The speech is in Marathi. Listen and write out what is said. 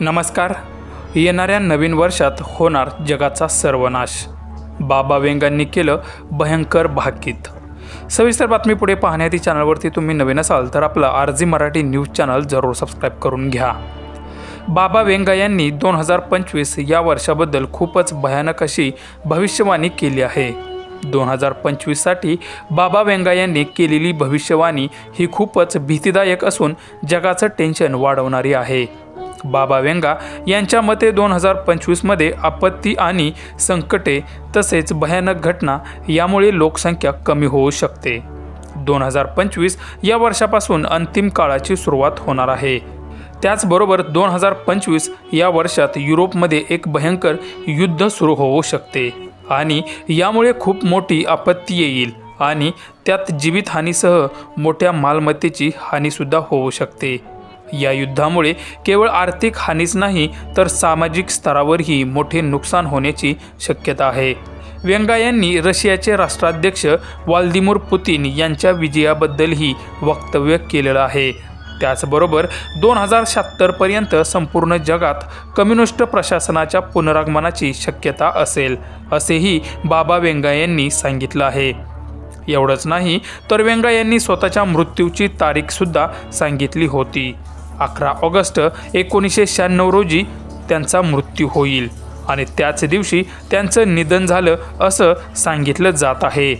नमस्कार. येणाऱ्या नवीन वर्षात होणार जगाचा सर्वनाश. बाबा वेंगांनी केलं भयंकर भाकीत. सविस्तर बातमी पुढे पाहण्याआधी चॅनलवरती तुम्ही नवीन असाल तर आपला RG मराठी न्यूज चॅनल जरूर सबस्क्राईब करून घ्या. बाबा वेंगा यांनी 2025 या वर्षाबद्दल खूपच भयानक अशी भविष्यवाणी केली आहे. 2025साठी बाबा वेंगा यांनी केलेली भविष्यवाणी ही खूपच भीतीदायक असून जगाचं टेन्शन वाढवणारी आहे. बाबा वेंगा यांच्या मते 2025मध्ये आपत्ती आणि संकटे तसेच भयानक घटना यामुळे लोकसंख्या कमी होऊ शकते. 2025 या वर्षापासून अंतिम काळाची सुरुवात होणार आहे. त्याचबरोबर 2025 या वर्षात युरोपमध्ये एक भयंकर युद्ध सुरू होऊ शकते आणि यामुळे खूप मोठी आपत्ती येईल आणि त्यात जीवितहानीसह मोठ्या मालमत्तेची हानीसुद्धा होऊ शकते. या युद्धामुळे केवळ आर्थिक हानीच नाही तर सामाजिक स्तरावरही मोठे नुकसान होण्याची शक्यता आहे. वेंगा यांनी रशियाचे राष्ट्राध्यक्ष व्लादिमीर पुतिन यांच्या विजयाबद्दलही वक्तव्य केलेलं आहे. त्याचबरोबर 2076 पर्यंत संपूर्ण जगात कम्युनिस्ट प्रशासनाच्या पुनरागमनाची शक्यता असेल असेही बाबा वेंगा यांनी सांगितलं आहे. एवढंच नाही तर वेंगा यांनी स्वतःच्या मृत्यूची तारीखसुद्धा सांगितली होती. 11 ऑगस्ट 1996 रोजी त्यांचा मृत्यू होईल आणि त्याच दिवशी त्यांचं निधन झालं असं सांगितलं जात आहे.